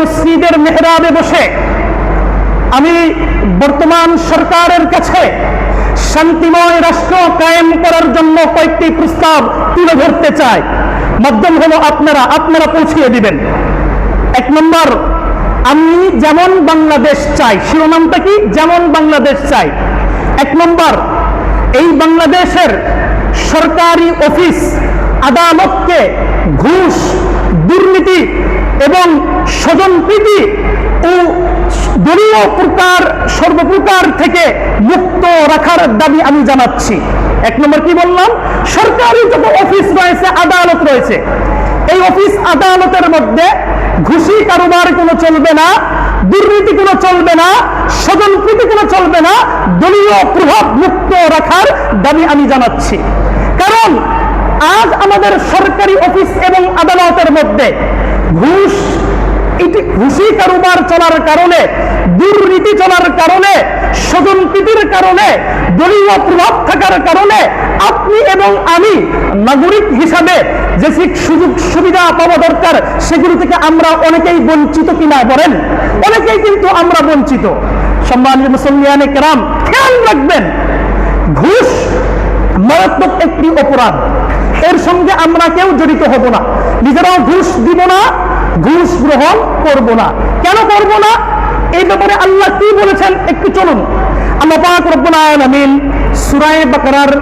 মসজিদের মেহরাবে বসে আমি বর্তমান সরকারের কাছে শান্তিময় রাষ্ট্র কায়েম করার জন্য কয়েকটি প্রস্তাব তুলে ধরতে চাই। মাধ্যম হলো আপনারা পৌঁছিয়ে দিবেন। 1 নম্বর, আমি যেমন বাংলাদেশ চাই। শিরোনামটা কি? যেমন বাংলাদেশ চাই। 1 নম্বর, এই বাংলাদেশের সরকারি অফিস আদালতকে ঘুষ, দুর্নীতি এবং স্বজনপ্রীতি ও দলীয় প্রকার সর্বপ্রকার থেকে মুক্ত রাখার দাবি আমি জানাচ্ছি। 1 নম্বর কি বললাম? সরকারি যত অফিস রয়েছে, আদালত রয়েছে, এই অফিস আদালতের মধ্যে ঘুষি কারবার কোনো চলবে না, দুর্নীতি কোনো চলবে না, স্বজনপ্রীতি কোনো চলবে না, দলীয় প্রভাব মুক্ত রাখার দাবি আমি জানাচ্ছি। কারণ আজ আমাদের সরকারি অফিস এবং আদালতের মধ্যে ঘুষি কারবার চলার কারণে, দুর্নীতি চলার কারণে, স্বজনপ্রীতির কারণে, দলীয় প্রভাব থাকার কারণে আপনি এবং আমি নাগরিক হিসাবে যে সুযোগ সুবিধা পাওয়া দরকার সেগুলো থেকে আমরা অনেকেই বঞ্চিত কিনা বলেন? অনেকেই কিন্তু আমরা বঞ্চিত। সম্মানিত মুসলমানে কেরাম, খেয়াল রাখবেন, ঘুষ মারাত্মক একটি অপরাধ। এর সঙ্গে আমরা কেউ জড়িত হব না, নিজেরাও ঘুষ দিব না, ঘুষ গ্রহণ করব না। কেন করব না? এই ব্যাপারে আল্লাহ কি বলেছেন একটু চলুন। আল্লাহ পাক রব্বুল আলামিন সূরা বাকারার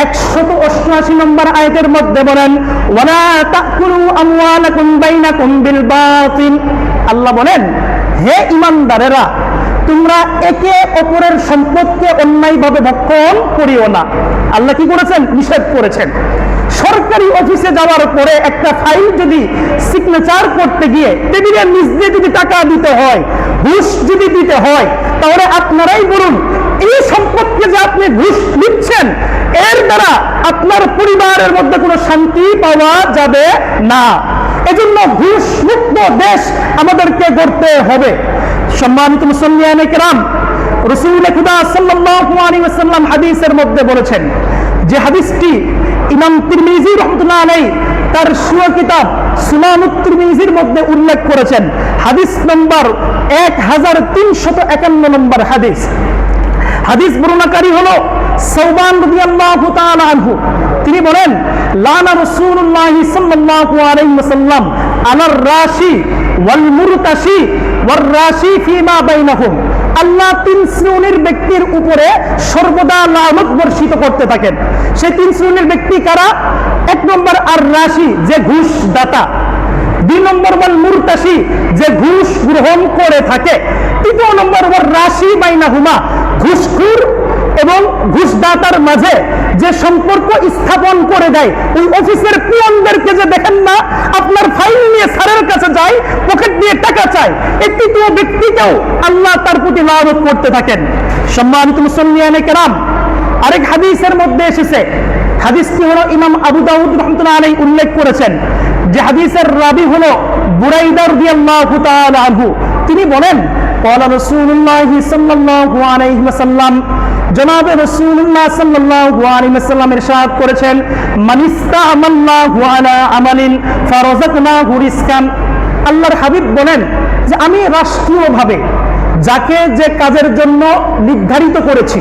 188 নম্বর আয়াতের মধ্যে বলেন, ওয়ালা তাকুলু আমওয়ালাকুম বাইনাকুম বিল বাতিল। আল্লাহ বলেন, হে ঈমানদারেরা, তোমরা একে অপরের সম্পদকে অন্যায়ভাবে ভক্ষণ করিও না। আল্লাহ কি করেছেন? নিষেধ করেছেন। সরকারি অফিসে যাওয়ার পরে একটা ফাইল যদি সিগনেচার করতে গিয়ে টেবিলের নিচ দিয়ে যদি টাকা দিতে হয়, ঘুষ যদি দিতে হয়, তাহলে আপনারাই বলুন, এই সম্পদকে যে আপনি ঘুষ দিচ্ছেন, এর দ্বারা আপনার পরিবারের মধ্যে কোনো শান্তি পাওয়া যাবে না। এজন্য ঘুষ মুক্ত দেশ আমাদেরকে গড়তে হবে। সম্মানিত মুসলমানে কেরাম, রাসূল খুদা সাল্লাল্লাহু আলাইহি ওয়াসাল্লাম হাদিসের মধ্যে বলেছেন, যে হাদিসটি ইমাম তিরমিজি রাহমাতুল্লাহ আলাইহি তার সুয়া কিতাব সুনানুত তিরমিজির মধ্যে উল্লেখ করেছেন। হাদিস নম্বর 1351 নম্বর হাদিস। হাদিস বর্ণনাকারী হলো সাওবান রাদিয়াল্লাহু তাআলা আনহু। তিনি বলেন, লানা রাসূলুল্লাহ সাল্লাল্লাহু আলাইহি ওয়াসাল্লাম আলার রাশি ওয়াল মুরতাশি ওয়ার রাশি ফিমা বাইনাহুম। আল্লাহ 3 শ্রেণীর ব্যক্তির উপরে সর্বদা লানত বর্ষিত করতে থাকেন। সেই 3 শ্রেণীর ব্যক্তি কারা? 1 নম্বর আর রাশি, যে ঘুষ দাতা। 2 নম্বর ওয়াল মুরতাশি, যে ঘুষ গ্রহণ করে থাকে। 3 নম্বর ওয়ার রাশি বাইনাহুমা, ঘুষখোর এবং ঘুষদাতার মাঝে যে সম্পর্ক স্থাপন করে দেয়। ওই অফিসের পিয়নদেরকে যে দেখেন না, আপনার ফাইল নিয়ে স্যারের কাছে যায়, পকেট দিয়ে টাকা চায়, এই 3 ব্যক্তিকেও আল্লাহ তার প্রতি লানত করতে থাকেন। সম্মানিত মুসলমানে কেরাম, আরেক হাদিসের মধ্যে এসেছে, হাদিসটি হলো ইমাম আবু দাউদ রাহমাতুল্লাহ আলাইহি উল্লেখ করেছেন, যে হাদিসের রাবি হলো বুরাইদা রাদিয়াল্লাহু তাআলা আনহু। তিনি বলেন, ক্বালা রাসূলুল্লাহ সাল্লাল্লাহু আলাইহি ওয়াসাল্লাম, জনাবে রাসূলুল্লাহ সাল্লাল্লাহু আলাইহি ওয়াসাল্লাম ইরশাদ করেছেন, মানিস্তাআমাল্লাহু আলা আমালিন ফারাযাকনাহু রিজকান। আল্লাহর হাবিব বলেন যে আমি রাষ্ট্রীয়ভাবে যাকে যে কাজের জন্য নির্ধারিত করেছি,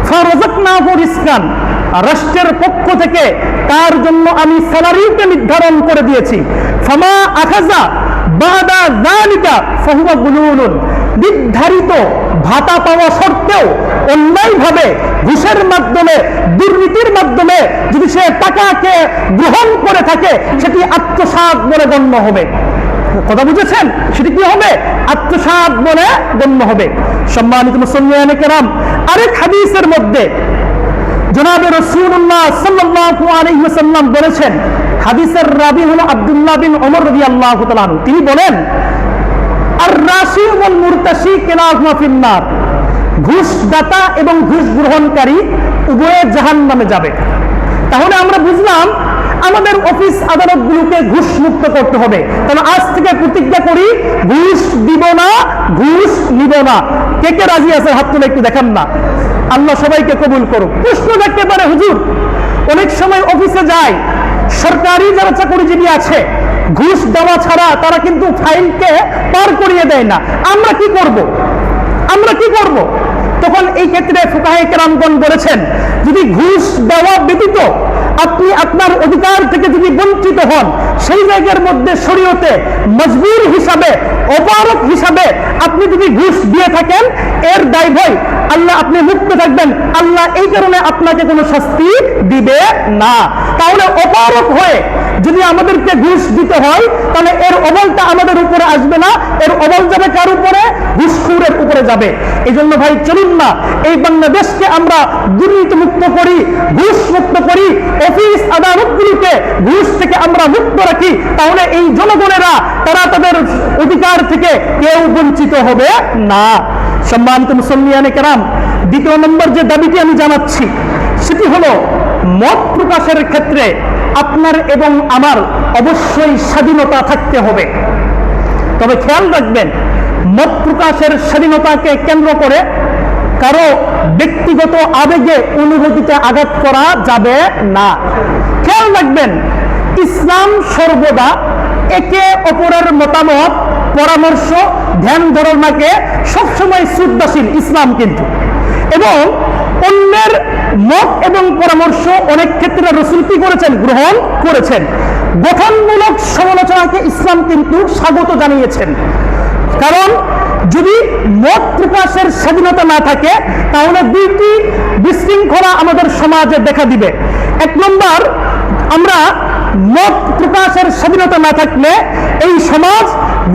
ফারাযাকনাহু রিজকান, রাষ্ট্রের পক্ষ থেকে তার জন্য আমি স্যালারিকে নির্ধারণ করে দিয়েছি। ফামা আখাযা বাদা যালিকা ফাহুয়া গুলুলুন। নির্ধারিত ভাতা পাওয়া সত্ত্বেও অন্যায়ভাবে ঘুষের মাধ্যমে, দুর্নীতির মাধ্যমে যদি সে টাকাকে গ্রহণ করে থাকে, সেটি আত্মসাৎ বলে গণ্য হবে। কথা বুঝেছেন? সেটি কি হবে? আত্মসাৎ বলে গণ্য হবে। সম্মানিত মুসলমানে কেরাম, আরেক হাদিসের মধ্যে জনাবে রাসূলুল্লাহ সাল্লাল্লাহু আলাইহি ওয়াসাল্লাম বলেছেন, হাদিসের রাবি হলো আব্দুল্লাহ বিন ওমর রাদিয়াল্লাহু তাআলা আনহু। তিনি বলেন, আর রাশি ওয়াল মুরতাশি কিলাহুমা ফিন্নার। ঘুষ দাতা এবং ঘুষ গ্রহণকারী উভয়ে জাহান্নামে যাবে। তাহলে আমরা বুঝলাম আমাদের অফিস আদালতগুলোকে ঘুষ মুক্ত করতে হবে। তাহলে আজ থেকে প্রতিজ্ঞা করি, ঘুষ দিব না, ঘুষ নিব না। কে কে রাজি আছে? হাত তুলে একটু দেখান না। আল্লাহ সবাইকে কবুল করুক। প্রশ্ন থাকতে পারে, হুজুর অনেক সময় অফিসে যায়, সরকারি যারা চাকরিজীবী আছে, ঘুষ দেওয়া ছাড়া তারা কিন্তু ফাইলকে পার দিয়ে দেয় না, আমরা কি করব? আমরা কি করব? তখন এই ক্ষেত্রে ফুকাহে কেরামগণ বলেছেন, যদি ঘুষ দেওয়া ব্যতীত আপনি আপনার অধিকার থেকে যদি বঞ্চিত হন, সেই জায়গার মধ্যে শরীয়তে মজবুর হিসাবে, অপারক হিসাবে আপনি যদি ঘুষ দিয়ে থাকেন, এর দায় ভয় আল্লাহ আপনি মুক্ত থাকবেন, আল্লাহ এই কারণে আপনাকে কোনো শাস্তি দিবে না। তাহলে অপারক হয়ে যদি আমাদেরকে ঘুষ দিতে হয়, তাহলে এর অবলটা আমাদের উপরে আসবে না, এর অবল যাবে কার উপরে? ঘুষখোরের উপরে যাবে। এই জন্য ভাই চলুন না এই বাংলাদেশকে আমরা দুর্নীতি মুক্ত করি, ঘুষ মুক্ত করি, অফিস আদালতগুলিকে ঘুষ থেকে আমরা মুক্ত রাখি, তাহলে এই জনগণেরা তারা তাদের অধিকার থেকে কেউ বঞ্চিত হবে না। সম্মানিত মুসল্লিয়ানে কেরাম, দ্বিতীয় নম্বর যে দাবিটি আমি জানাচ্ছি সেটি হলো মত প্রকাশের ক্ষেত্রে আপনার এবং আমার অবশ্যই স্বাধীনতা থাকতে হবে। তবে খেয়াল রাখবেন, মত প্রকাশের স্বাধীনতাকে কেন্দ্র করে কারো ব্যক্তিগত আবেগে অনুভূতিতে আঘাত করা যাবে না। খেয়াল রাখবেন, ইসলাম সর্বদা একে অপরের মতামত, পরামর্শ, ধ্যান ধারণাকে সবসময় শ্রদ্ধাশীল ইসলাম কিন্তু, এবং অন্যের মত এবং পরামর্শ অনেক ক্ষেত্রে রাসূল কি করেছেন? গ্রহণ করেছেন। গঠনমূলক সমালোচনাকে ইসলাম কিন্তু স্বাগত জানিয়েছেন। কারণ যদি মত প্রকাশের স্বাধীনতা না থাকে, তাহলে দুইটি বিশৃঙ্খলা আমাদের সমাজে দেখা দিবে। এক নম্বর, আমরা মত প্রকাশের স্বাধীনতা না থাকলে এই সমাজ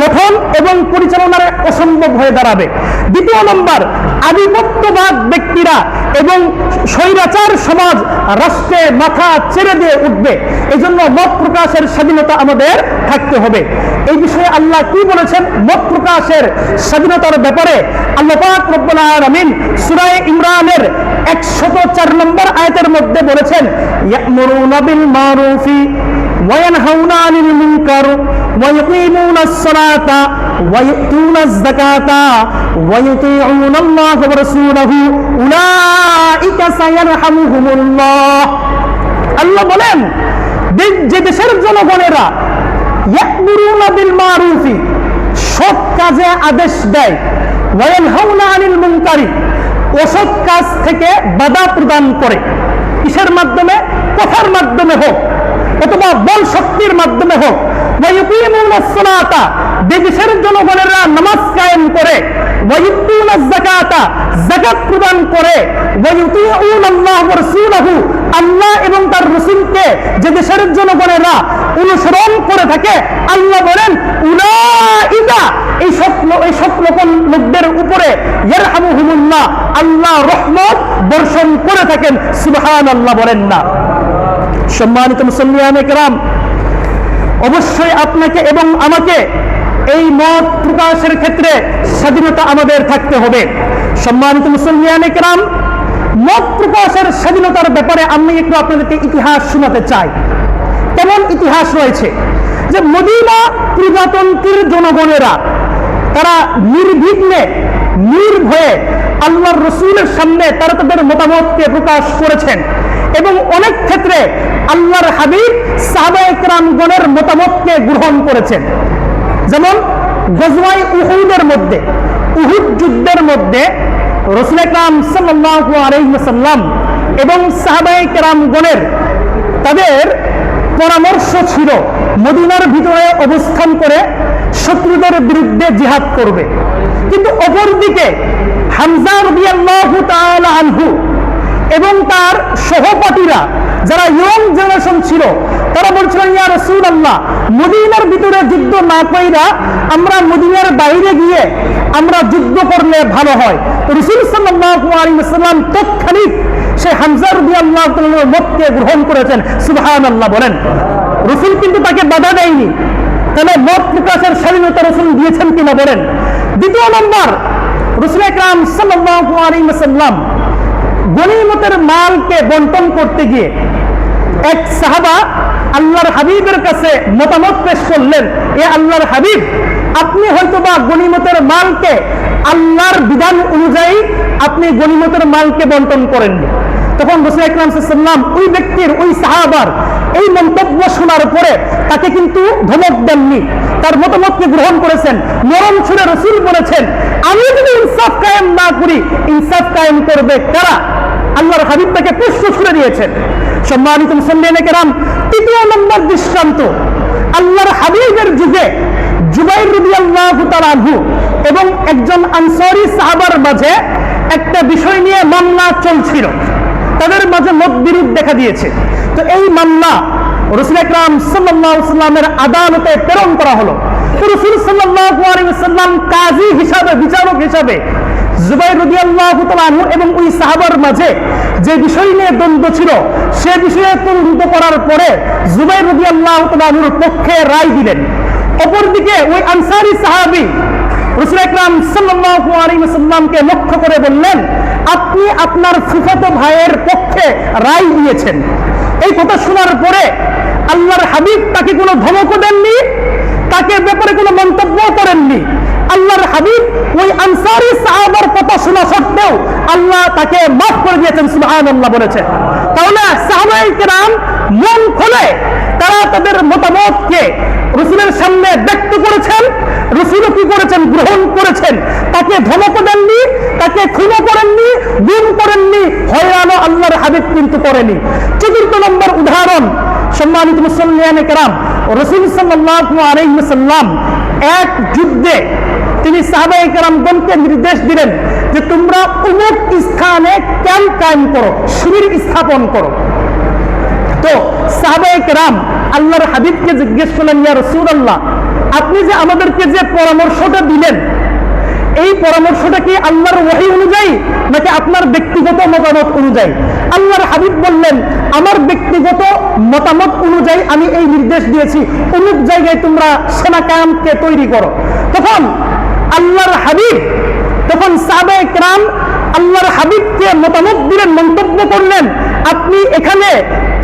গঠন এবং পরিচালনার অসম্ভব হয়ে দাঁড়াবে। দ্বিতীয় নম্বর, আধিপত্যবাদ ব্যক্তিরা এবং স্বৈরাচার সমাজ রাষ্ট্রে মাথা ছেড়ে দিয়ে উঠবে। এই জন্য মত প্রকাশের স্বাধীনতা আমাদের থাকতে হবে। এই বিষয়ে আল্লাহ কি বলেছেন মত প্রকাশের স্বাধীনতার ব্যাপারে? আল্লাহ পাক রব্বুল আলামিন সূরা ইমরানের 104 নম্বর আয়াতের মধ্যে বলেছেন, ইয়া'মুরুনা বিল মারুফি ওয়া ইয়ানহাউনা আনিল মুনকার ওয়া ইউকিমুনাস সালাতা ওয়া ইউতুনাজ যাকাতা ওয়া ইউতিউনা আল্লাহ ওয়া রাসূলাহু উলাইকা সায়ারহামুহুমুল্লাহ। আল্লাহ বলেন, যে দেশের জনগণেরা ইয়া'মুরুনা বিল মারুফি, সৎ কাজে আদেশ দেয়, ওয়া ইয়ানহাউনা আনিল মুনকারি, অসৎ কাজ থেকে বাধা প্রদান করে। কিসের মাধ্যমে? কথার মাধ্যমে হোক অথবা বল শক্তির মাধ্যমে হোক। ওয়া ইউকিমুনাস সালাতা, দেশের জনগণেরা নামাজ কায়েম করে। ওয়া ইউতুনাজ যাকাতা, যাকাত প্রদান করে। ওয়া ইউতিউনা আল্লাহ ওয়া রাসূলাহু, আল্লাহ এবং তার রাসূলকে যে দেশের জনগণেরা অনুসরণ করে থাকে, আল্লাহ বলেন উলাইকা, এই সব লোকদের উপরে ইয়ারহামুহুমুল্লাহ, আল্লাহ রহমত বর্ষণ করে থাকেন। সুবহানাল্লাহ বলেন না? সম্মানিত মুসল্লিয়ানে কেরাম, অবশ্যই আপনাকে এবং আমাকে এই মত প্রকাশের ক্ষেত্রে স্বাধীনতা আমাদের থাকতে হবে। সম্মানিত মুসল্লিয়ানে কেরাম, মত প্রকাশের স্বাধীনতার ব্যাপারে আমি একটু আপনাদেরকে ইতিহাস শোনাতে চাই। কেমন ইতিহাস রয়েছে যে মদিনা প্রজাতন্ত্রের জনগণেরা তারা নির্বিঘ্নে নির্ভয়ে আল্লাহর রাসূলের সামনে তারা তাদের মতামতকে প্রকাশ করেছেন, এবং অনেক ক্ষেত্রে আল্লাহর হাবিব সাহাবায়ে কেরামগণের মতামতকে গ্রহণ করেছেন। যেমন গজওয়ায়ে উহুদের মধ্যে, উহুদ যুদ্ধের মধ্যে রাসূল আকরাম সাল্লাল্লাহু আলাইহি ওয়াসাল্লাম এবং সাহাবায়ে কেরামগণের তাদের পরামর্শ ছিল মদিনার ভিতরে অবস্থান করে শত্রুদের বিরুদ্ধে জিহাদ করবে। কিন্তু অপরদিকে হামজা রাদিয়াল্লাহু তাআলা আনহু এবং তার সহপাঠীরা যারা ইয়ং জেনারেশন ছিল, তারা বলছিলেন, ইয়া রাসূলুল্লাহ, মদিনার ভিতরে যুদ্ধ না কইরা আমরা মদিনার বাইরে গিয়ে আমরা যুদ্ধ করলে ভালো হয়। রাসূল সাল্লাল্লাহু আলাইহি ওয়াসাল্লাম তৎক্ষণিক সেই হামজা রাদিয়াল্লাহু তাআলার মতকে গ্রহণ করেছেন। সুবহানাল্লাহ বলেন? রাসূল কিন্তু তাকে বাধা দেয়নি। তাহলে মত প্রকাশের স্বাধীনতা রাসূল দিয়েছেন কিনা বলেন? দ্বিতীয় নম্বর, রাসূল আকরাম সাল্লাল্লাহু আলাইহি ওয়াসাল্লাম গনিমতের মালকে বন্টন করতে গিয়ে এক সাহাবা আল্লাহর হাবিবের কাছে মতামত পেশ করলেন, এ আল্লাহর হাবিব, আপনি হয়তোবা গনিমতের মালকে আল্লাহর বিধান অনুযায়ী আপনি গনিমতের মালকে বন্টন করেননি, তখন রাসূল আকরাম সাল্লাল্লাহু আলাইহি ওয়াসাল্লাম ওই ব্যক্তির, ওই সাহাবার এই মন্তব্য শোনার পরে তাকে কিন্তু ধমক দেননি, তার মতামতকে গ্রহণ করেছেন। নরম সুরে রাসূল বলেছেন, আমি যদি ইনসাফ কায়েম না করি, ইনসাফ কায়েম করবে কারা? আল্লাহর হাবিব তাকে প্রশ্ন ছুড়ে দিয়েছেন। সম্মানিত মুসল্লিয়ানে কেরাম, তৃতীয় নম্বর দৃষ্টান্ত, আল্লাহর হাবিবের যুগে জুবাইর রাদিয়াল্লাহু তাআলা আনহু এবং একজন আনসারী সাহাবার মাঝে একটা বিষয় নিয়ে মামলা চলছিল, তাদের মাঝে মতবিরোধ দেখা দিয়েছে। তো এই মামলা রাসূল আকরাম সাল্লাল্লাহু আলাইহি ওয়াসাল্লামের আদালতে প্রেরণ করা হলো। রাসূল সাল্লাল্লাহু আলাইহি ওয়াসাল্লাম কাজী হিসাবে, বিচারক হিসাবে জুবাইর রাদিয়াল্লাহু তাআলা আনহু এবং ওই সাহাবার মাঝে যে বিষয় নিয়ে দ্বন্দ্ব ছিল সে বিষয়ে তদন্ত করার পরে জুবাইর রাদিয়াল্লাহু তাআলা আনহুর পক্ষে রায় দিলেন। অপরদিকে ওই আনসারী সাহাবী রাসূল আকরাম সাল্লাল্লাহু আলাইহি ওয়াসাল্লামকে লক্ষ্য করে বললেন, আপনি আপনার ফুফাতো ভাইয়ের পক্ষে রায় দিয়েছেন। এই কথা শোনার পরে আল্লাহর হাবিব তাকে কোনো ধমকও দেননি, তাকে ব্যাপারে কোনো মন্তব্য করেননি। আল্লাহর হাবিব ওই আনসারী সাহাবার কথা শোনা সত্ত্বেও আল্লাহ তাকে মাফ করে দিয়েছেন, সুবহানাল্লাহ বলেছে। তাহলে সাহাবায়ে কেরাম মন খুলে তারা তাদের মতামতকে রাসূলের সামনে ব্যক্ত করেছেন, রাসূলও কি করেছেন? গ্রহণ করেছেন। তাকে ধমকও দেননি, তাকে খুনও করেননি, গুম করেননি, হয়রানও আল্লাহর হাবিব কিন্তু করেনি। চতুর্থ নম্বর উদাহরণ, সম্মানিত মুসল্লিয়ানে কেরাম, রাসূল সাল্লাল্লাহু আলাইহি ওয়াসাল্লাম এক যুদ্ধে তিনি সাহাবায়ে কেরামগণকে নির্দেশ দিলেন যে তোমরা অমুক স্থানে ক্যাম্প কায়েম করো, শিবির স্থাপন করো। তো সাহাবায়ে কেরাম আল্লাহর হাবিবকে জিজ্ঞেস করলেন, ইয়া রাসূলুল্লাহ, আপনি যে আমাদেরকে যে পরামর্শটা দিলেন, এই পরামর্শটা কি আল্লাহর ওহী অনুযায়ী নাকি আপনার ব্যক্তিগত মতামত অনুযায়ী? আল্লাহর হাবিব বললেন, আমার ব্যক্তিগত মতামত অনুযায়ী আমি এই নির্দেশ দিয়েছি, অমুক জায়গায় তোমরা সেনা ক্যাম্পকে তৈরি করো। তখন আল্লাহর হাবিব, তখন সাহাবায়ে কেরাম আল্লাহর হাবিবকে মতামত দিলেন, মন্তব্য করলেন, আপনি এখানে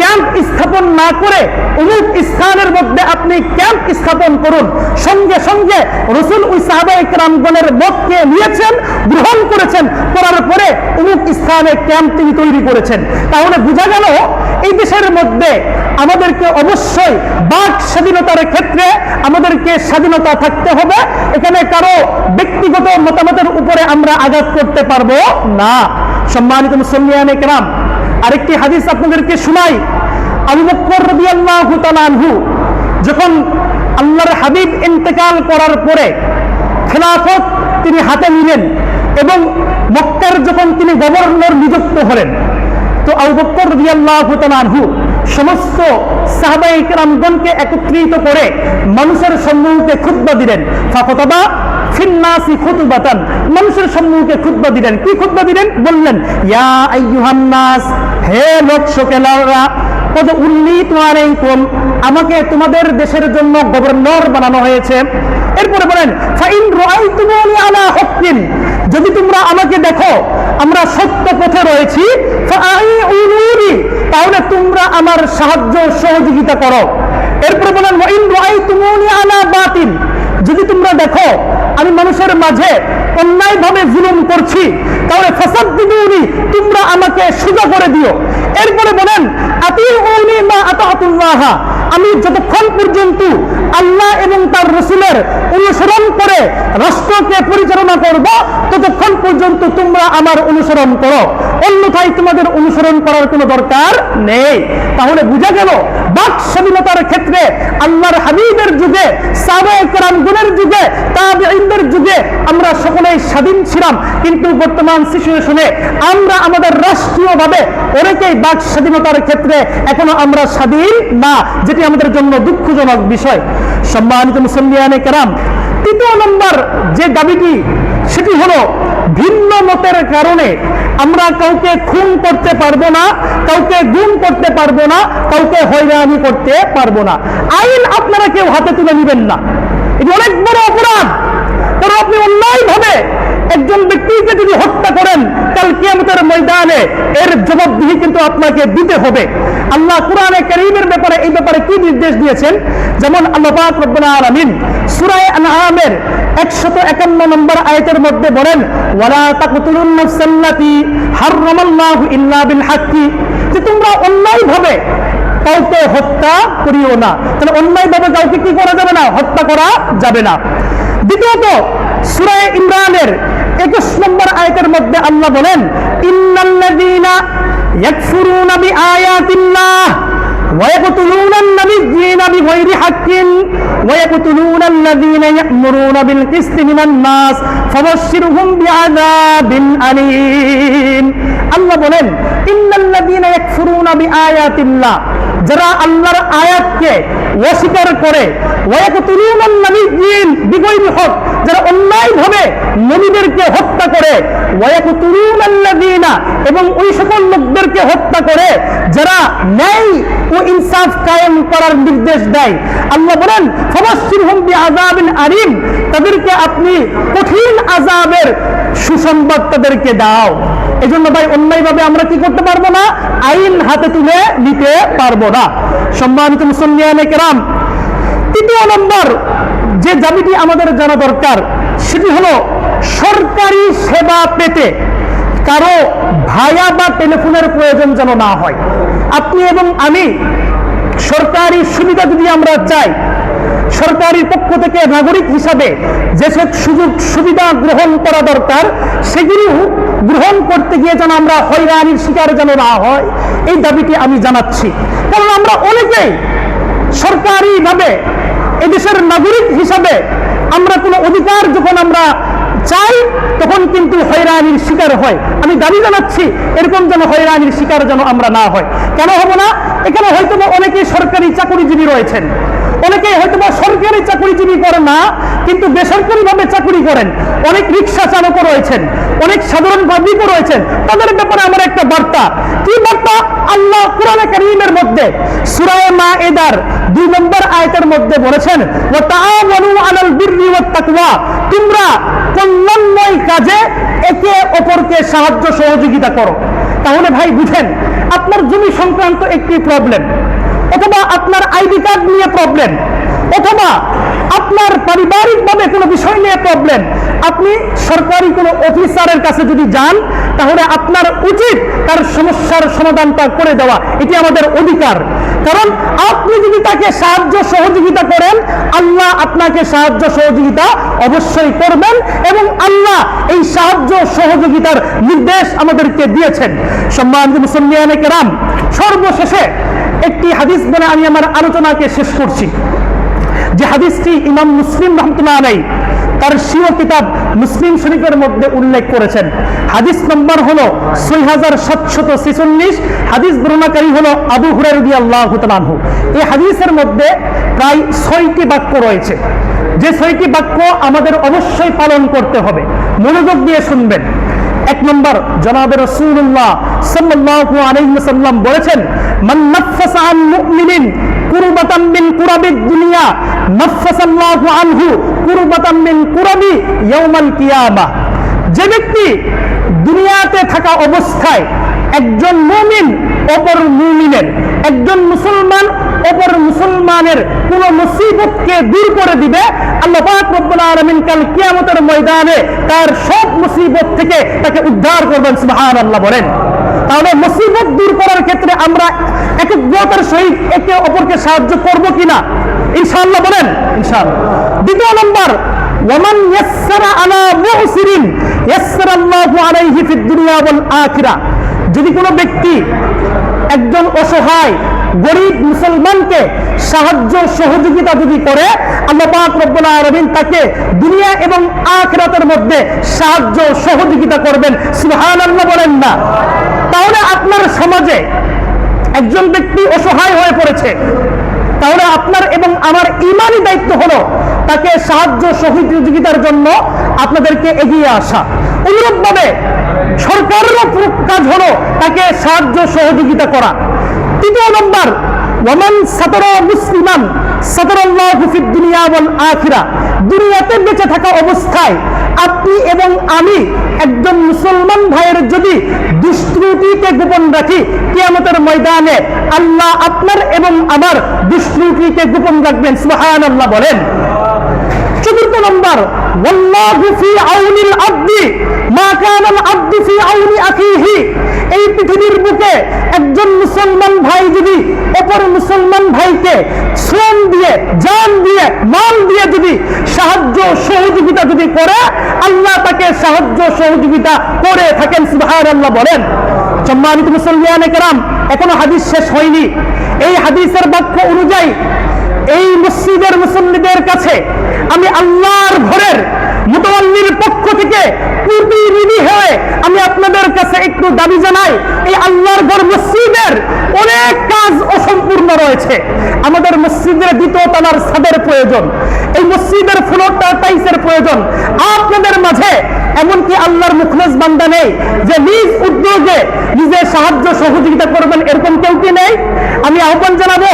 ক্যাম্প স্থাপন না করে অমুক স্থানের মধ্যে আপনি ক্যাম্প স্থাপন করুন। সঙ্গে সঙ্গে রাসূল ওই সাহাবায়ে কেরামগণের মতকে নিয়েছেন, গ্রহণ করেছেন, করার পরে অমুক স্থানে ক্যাম্প তিনি তৈরি করেছেন। তাহলে বোঝা গেল এই দেশের মধ্যে আমাদেরকে অবশ্যই বাক স্বাধীনতার ক্ষেত্রে আমাদেরকে স্বাধীনতা থাকতে হবে। এখানে কারো ব্যক্তিগত মতামতের উপরে আমরা আঘাত করতে পারবো না। সম্মানিত মুসল্লিয়ানে কেরাম, আরেকটি হাদিস আপনাদেরকে শোনাই। আবু বকর রাদিয়াল্লাহু তাআলা আনহু যখন আল্লাহর হাবিব ইন্তেকাল করার পরে খেলাফত তিনি হাতে নিলেন এবং মক্কার যখন তিনি গভর্নর নিযুক্ত হলেন, তো আবু বকর রাদিয়াল্লাহু তাআলা আনহু সমস্ত সাহাবায়ে কেরামগণকে একত্রিত করে মানুষের সম্মুখে খুতবা দিলেন। ফাখতাবা ফিন্নাসি খুতবাতান, মানুষের সম্মুখে খুতবা দিলেন। কি খুতবা দিলেন? বললেন, ইয়া আইয়ুহান নাস, হে লোক সকলেরা, কদ উল্লিতু আলাইকুম, আমাকে তোমাদের দেশের জন্য গভর্নর বানানো হয়েছে। এরপরে বলেন, ফাইন রাআইতুমুনি আলা হক্কিন, যদি তোমরা আমাকে দেখো আমরা সত্য পথে রয়েছি, ফাআইউনি, তাহলে তোমরা আমার সাহায্য সহযোগিতা করো। এরপরে বলেন, ওয়াইন রাআইতুমুনি আলা বাতিল, যদি তোমরা দেখো আমি মানুষের মাঝে অন্যায়ভাবে জুলুম করছি, তাহলে ফাসাদ্দিদুনি, তোমরা আমাকে সোজা করে দিও। এরপরে বলেন, আতিউনি মা আতাতুল্লাহ, আমি যতক্ষণ পর্যন্ত আল্লাহ এবং তার রাসূলের অনুসরণ করে রাষ্ট্রকে পরিচালনা করব, ততক্ষণ পর্যন্ত তোমরা আমার অনুসরণ করো, অন্যথায় তোমাদের অনুসরণ করার কোনো দরকার নেই। তাহলে বোঝা গেল বাক স্বাধীনতার ক্ষেত্রে আল্লাহর হাবিবের যুগে, সাহাবায়ে কেরামগণের যুগে, তাবেঈনদের যুগে আমরা সকলেই স্বাধীন ছিলাম, কিন্তু বর্তমান সিচুয়েশনে আমরা আমাদের রাষ্ট্রীয়ভাবে অনেকেই বাক স্বাধীনতার ক্ষেত্রে এখনো আমরা স্বাধীন না, যেটি আমাদের জন্য দুঃখজনক বিষয়। সম্মানিত মুসল্লিয়ানে কেরাম, তৃতীয় নম্বর যে দাবিটি, সেটি হলো ভিন্ন মতের কারণে আমরা কাউকে খুন করতে পারবো না, কাউকে গুম করতে পারবো না, কাউকে হয়রানি করতে পারবো না। আইন আপনারা কেউ হাতে তুলে নেবেন না, এটি অনেক বড় অপরাধ। কারণ আপনি অন্যায়ভাবে একজন ব্যক্তিকে যদি হত্যা করেন, কাল কিয়ামতের ময়দানে এর জবাবদিহি কিন্তু আপনাকে দিতে হবে। আল্লাহ কুরআনে কারীমের ব্যাপারে এই ব্যাপারে কি নির্দেশ দিয়েছেন? যেমন আল্লাহ পাক রব্বুল আলামিন সূরা আনআমের 151 নম্বর আয়াতের মধ্যে বলেন, ওয়ালা তাকতুলুন নাফসাল্লাতী হারামাল্লাহু ইল্লা বিল হাক্কি, যে তোমরা অন্যায়ভাবে কাউকে হত্যা করিও না। তাহলে অন্যায়ভাবে কাউকে কি করা যাবে না? হত্যা করা যাবে না। দ্বিতীয়ত, সূরা ইমরানের 21 নম্বর আয়াতের মধ্যে আল্লাহ বলেন, ইন্নাল্লাযীনা ইয়াকফুরুনা বিআয়াতিল্লাহ ওয়া ইয়াকতুলুনা আন-নাবিয়্যিনা বিগায়রি হাক্কিন ওয়া ইয়াকতুলুনা আল্লাযীনা ইয়া'মুরুনা বিল কিসতি মিনান নাস ফাবাশশিরহুম বিআযাবিন আলীম। আল্লাহ বলেন, ইন্নাল্লাযীনা ইয়াকফুরুনা বিআয়াতিল্লাহ, যারা আল্লাহর আয়াতকে অস্বীকার করে, ওয়া ইয়াকতুলুনা আন-নাবিয়্যিন বিগায়রি হক, যারা অন্যায়ভাবে নবীদেরকে হত্যা করে, ওয়া ইয়াকতুলুনা আল্লাযীনা, এবং ওই সকল লোকদেরকে হত্যা করে যারা ন্যায় ও ইনসাফ কায়েম করার নির্দেশ দেয়। আল্লাহ বলেন, ফাবাশশিরহুম বিআযাবিন আলীম, তাদেরকে আপনি কঠিন আযাবের সুসংবাদ তাদেরকে দাও। এজন্য ভাই অন্যায়ভাবে আমরা কি করতে পারবো না? আইন হাতে তুলে নিতে পারবো না। সম্মানিত মুসল্লিয়ানে কেরাম, তৃতীয় নম্বর যে দাবিটি আমাদের জানা দরকার, সেটি হলো সরকারি সেবা পেতে কারো ভায়া বা টেলিফোনের প্রয়োজন যেন না হয়। আপনি এবং আমি সরকারি সুবিধা যদি আমরা চাই, সরকারের পক্ষ থেকে নাগরিক হিসাবে যেসব সুযোগ সুবিধা গ্রহণ করা দরকার, সেগুলো গ্রহণ করতে গিয়ে যেন আমরা হয়রানির শিকার যেন না হয়, এই দাবিটি আমি জানাচ্ছি। কারণ আমরা অনেকেই সরকারিভাবে এদেশের নাগরিক হিসাবে আমরা কোনো অধিকার যখন আমরা চাই, তখন কিন্তু হয়রানির শিকার হয়। আমি দাবি জানাচ্ছি এরকম যেন হয়রানির শিকার যেন আমরা না হয়। কেন হব না? এখানে হয়তো অনেকেই সরকারি চাকরিজীবী রয়েছেন, অনেকেই হয়তো সরকারি চাকরিজীবী করেন না, কিন্তু বেসরকারিভাবে চাকরি করেন। অনেক রিক্সা চালকও রয়েছেন, অনেক সাধারণ পাবলিকও রয়েছেন। তাদের ব্যাপারে আমার একটা বার্তা, কি বার্তা? আল্লাহ কোরআনে কারীমের মধ্যে সূরা মাঈদার 2 নম্বর আয়াতের মধ্যে বলেছেন, ওয়া তাআওয়ানু আলাল বিররি ওয়াত তাকওয়া, তোমরা কল্যাণময় কাজে একে অপরকে সাহায্য সহযোগিতা করো। তাহলে ভাই বুঝেন, আপনার জমি সংক্রান্ত একটি প্রবলেম, অথবা আপনার আইডি কার্ড নিয়ে প্রবলেম, অথবা আপনার পারিবারিকভাবে কোনো বিষয় নিয়ে প্রবলেম, আপনি সরকারি কোনো অফিসারের কাছে যদি যান, তাহলে আপনার উচিত তার সমস্যার সমাধানটা করে দেওয়া। এটি আমাদের অধিকার। কারণ আপনি যদি তাকে সাহায্য সহযোগিতা করেন, আল্লাহ আপনাকে সাহায্য সহযোগিতা অবশ্যই করবেন, এবং আল্লাহ এই সাহায্য সহযোগিতার নির্দেশ আমাদেরকে দিয়েছেন। সম্মানিত মুসল্লিয়ানে কেরাম, সর্বশেষে একটি হাদিস বলে আমি আমার আলোচনাকে শেষ করছি, যে হাদিসটি ইমাম মুসলিম রাহমাতুল্লাহ আলাইহি তার স্বীয় কিতাব মুসলিম শরীফের মধ্যে উল্লেখ করেছেন। হাদিস নম্বর হলো 6746, হাদিস বর্ণনাকারী হলো আবু হুরায়রা রাদিয়াল্লাহু তাআলা আনহু। এই হাদিসের মধ্যে প্রায় 6টি বাক্য রয়েছে, যে 6টি বাক্য আমাদের অবশ্যই পালন করতে হবে। মনোযোগ দিয়ে শুনবেন। 1 নম্বর, জনাবে রাসূলুল্লাহ সাল্লাল্লাহু আলাইহি ওয়াসাল্লাম বলেছেন, মান নাফাসা আন মুমিনিন কুরবাতাম মিন কুরাবিদ দুনিয়া নাফাসাল্লাহু আনহু কুরবাতাম মিন কুরাবি ইয়াউমাল কিয়ামা। যে ব্যক্তি দুনিয়াতে থাকা অবস্থায় একজন মুমিন অপর মুমিনের, একজন মুসলমান অপর মুসলমানের কোন মুসিবতকে দূর করে দিবে, আল্লাহ পাক রব্বুল আলামিন কাল কিয়ামতের ময়দানে তার সব মুসিবত থেকে তাকে উদ্ধার করবেন। সুবহানাল্লাহ বলেন। তাহলে মুসিবত দূর করার ক্ষেত্রে আমরা একগ্রতার সহিত একে অপরকে সাহায্য করব কিনা? ইনশাআল্লাহ বলেন, ইনশাআল্লাহ। দ্বিতীয় নম্বর, ওয়ামান ইয়াসসারা আলা মুসিরিন ইয়াসসারাল্লাহু আলাইহি ফিদ দুনিয়া ওয়াল আখিরাহ। যদি কোনো ব্যক্তি একজন অসহায় গরিব মুসলমানকে সাহায্য সহযোগিতা যদি করে, আল্লাহ পাক রব্বুল আলামিন তাকে দুনিয়া এবং আখিরাতের মধ্যে সাহায্য সহযোগিতা করবেন। সুবহানাল্লাহ বলেন না? তাহলে আপনার সমাজে একজন ব্যক্তি অসহায় হয়ে পড়েছে, তাহলে আপনার এবং আমার ঈমানি দায়িত্ব হলো তাকে সাহায্য সহযোগিতার জন্য আপনাদেরকে এগিয়ে আসা। অনুরূপভাবে সরকারেরও কাজ হলো তাকে সাহায্য সহযোগিতা করা। তৃতীয় নম্বর, ওয়ামান সাতারা মুসলিমান সাতারাল্লাহু ফিদ দুনিয়া ওয়াল আখিরাহ। দুনিয়াতে বেঁচে থাকা অবস্থায় আপনি এবং আমি একজন মুসলমান ভাইয়ের যদি দুষ্ত্রুটিকে গোপন রাখি, কিয়ামতের ময়দানে আল্লাহ আপনার এবং আমার দুষ্ত্রুটিকে গোপন রাখবেন। সুবহানাল্লাহ বলেন। চতুর্থ নম্বর, ওয়াল্লাহু ফি আউনিল আবদি মা কানাল আবদু ফি আউনি আখিহি। এই পৃথিবীর বুকে একজন মুসলমান ভাই যদি অপর মুসলমান ভাইকে শ্রম দিয়ে, জান দিয়ে, মাল দিয়ে যদি সাহায্য সহযোগিতা যদি করে, আল্লাহ তাকে সাহায্য সহযোগিতা করে থাকেন। সুবহানাল্লাহ বলেন। সম্মানিত মুসলিয়ানে কেরাম, এখনো হাদিস শেষ হয়নি। এই হাদিসের বাক্য অনুযায়ী এই মসজিদের মুসল্লিদের কাছে আমি আল্লাহর ঘরের মুতাওয়াল্লির পক্ষ থেকে প্রতিনিধি হয়ে আমি আপনাদের কাছে একটু দাবি জানাই, এই আল্লাহর ঘর মসজিদের অনেক কাজ অসম্পূর্ণ রয়েছে। আমাদের মসজিদের দ্বিতীয় তলার ছাদের প্রয়োজন, এই মসজিদের ফ্লোরটা টাইলসের প্রয়োজন। আপনাদের মাঝে এমনকি আল্লাহর মুখলেস বান্দা নেই যে নিজ উদ্যোগে নিজে সাহায্য সহযোগিতা করবেন, এরকম কেউ কি নেই? আমি আহ্বান জানাবো,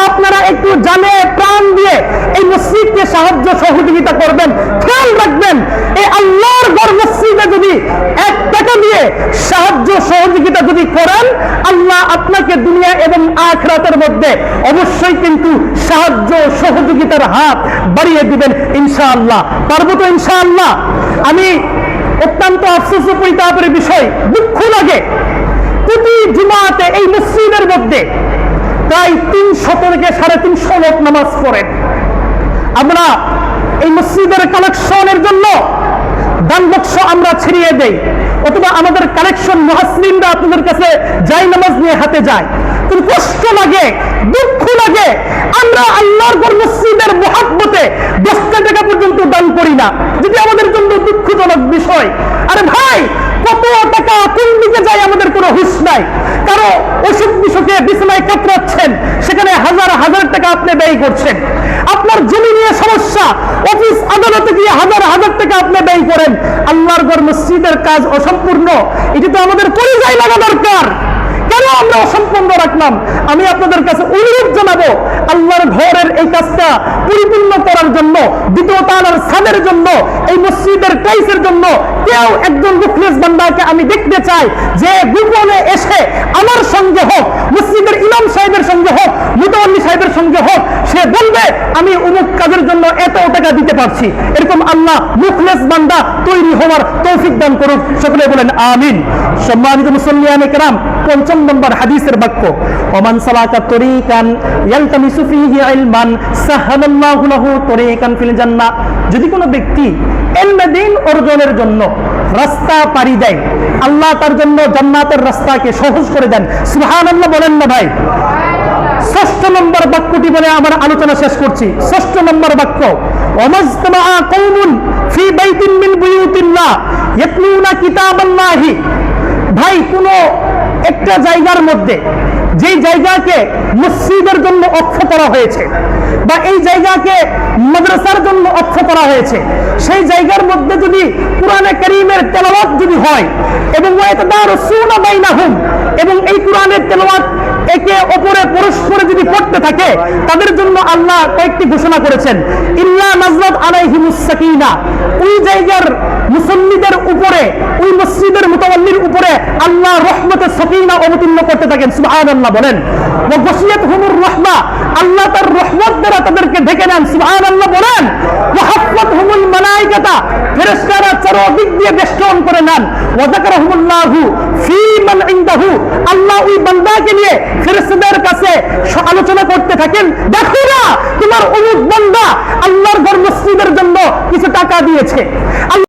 আপনারা একটু জানে প্রাণ দিয়ে এই মসজিদকে সাহায্য সহযোগিতা করবেন। খেয়াল রাখবেন, এই আল্লাহর ঘর মসজিদে যদি 1 টাকা দিয়ে সাহায্য সহযোগিতা যদি করেন, আল্লাহ আপনাকে দুনিয়া এবং আখিরাতের মধ্যে অবশ্যই কিন্তু সাহায্য সহযোগিতার হাত বাড়িয়ে দিবেন ইনশাআল্লাহ। পারবো তো ইনশাআল্লাহ? আমি অত্যন্ত আফসোস ও পরিতাপের বিষয়, দুঃখ লাগে, প্রতি জুমাতে এই মসজিদের মধ্যে প্রায় 300 থেকে 350 লোক নামাজ পড়েন। আমরা এই মসজিদের কালেকশনের জন্য দান বাক্স আমরা ছিড়িয়ে দেই, অথবা আমাদের কালেকশন মুহাসসিনরা আপনাদের কাছে যাই নামাজ নিয়ে হাতে যায়। কিন্তু কষ্ট লাগে, দুঃখ লাগে, আমরা আল্লাহর ঘর মসজিদের মুহাব্বতে 10 টাকা পর্যন্ত দান করি না, যদি আমাদের জন্য দুঃখজনক বিষয়। আরে ভাই, কত টাকা কোন দিকে যায় আমাদের কোনো হুঁশ নাই। কারো অসুখ বিসুখে বিছানায় কাতরাচ্ছেন, সেখানে হাজার হাজার টাকা আপনি ব্যয় করছেন। আপনার জমি নিয়ে সমস্যা, অফিস আদালতে গিয়ে হাজার হাজার টাকা আপনি ব্যয় করেন। আল্লাহর ঘর মসজিদের কাজ অসম্পূর্ণ, এটি তো আমাদের পরিচয় লাগা দরকার। কেন আমরা অসম্পূর্ণ রাখলাম? আমি আপনাদের কাছে অনুরোধ জানাবো, আল্লাহর ঘরের এই কাজটা পরিপূর্ণ করার জন্য, দ্বিতীয় তালার ছাদের জন্য, এই মসজিদের টাইলসের জন্য কেউ একজন মুখলেস বান্দাকে আমি দেখতে চাই যে গোপনে এসে আমার সঙ্গে হোক, মসজিদের ইমাম সাহেবের সঙ্গে হোক, মুতাওয়াল্লি সাহেবের সঙ্গে হোক, সে বলবে আমি অমুক কাজের জন্য এত টাকা দিতে পারছি। এরকম আল্লাহ মুখলেস বান্দা তৈরি হওয়ার তৌফিক দান করুক। সকলে বলেন আমিন। সম্মানিত মুসল্লিয়ানে কেরাম, 5 নম্বর হাদিসের বাক্য, ওমান সালাকা তরিকান ইয়ালতামিসু ফীহি ইলমান সাহালাল্লাহু লাহু তরিকান ফিল জান্নাহ। যদি কোনো ব্যক্তি ইলমে দ্বীন অর্জনের জন্য রাস্তা পাড়ি দেয়, আল্লাহ তার জন্য জান্নাতের রাস্তাকে সহজ করে দেন। সুবহানাল্লাহ বলেন না ভাই? 6 নম্বর বাক্যটি বলে আমার আলোচনা শেষ করছি। 6 নম্বর বাক্য, ওয়ামাজতামা কওমুন ফি বাইতিন মিন বুয়ুতিল্লাহ ইয়াতলুনা কিতাবাল্লাহি। ভাই, কোনো একটা জায়গার মধ্যে, যেই জায়গাকে মসজিদের জন্য অক্ষ করা হয়েছে বা এই জায়গাকে মাদ্রাসার জন্য অক্ষ করা হয়েছে, সেই জায়গার মধ্যে যদি কুরআনে কারীমের তেলাওয়াত যদি হয় এবং ওয়াতাদারুসুনা বাইনাহুম, এবং এই কুরআনের তেলাওয়াত একে অপরে পরস্পরে যদি পড়তে থাকে, তাদের জন্য আল্লাহ কয়েকটি ঘোষণা করেছেন, ইল্লা নাযরাত আলাইহিমুস সাকিনা। ওই জায়গার মুসল্লিদের উপরে, ওই মসজিদের মুতাওয়াল্লির উপরে আল্লাহ রহমতের সাকিনা অবতীর্ণ করতে থাকেন। সুবহানাল্লাহ বলেন। ওয়া গাশিয়াতহুমুর রাহমা, আল্লাহ তার রহমত দ্বারা তাদেরকে ঢেকে নেন। সুবহানাল্লাহ বলেন। ওয়া হাফফাতহুমুল মালায়েকাতা, ফেরেশতারা চারদিক দিয়ে বেষ্টন করে নেন। ওয়া যাকারাহুমুল্লাহু ফী মান ইনদাহু, আল্লাহ ওই বান্দাকে নিয়ে ফেরেশতাদের কাছে আলোচনা করতে থাকেন, দেখো না তোমার অমুক বান্দা আল্লাহর ঘর মসজিদের জন্য কিছু টাকা দিয়েছে।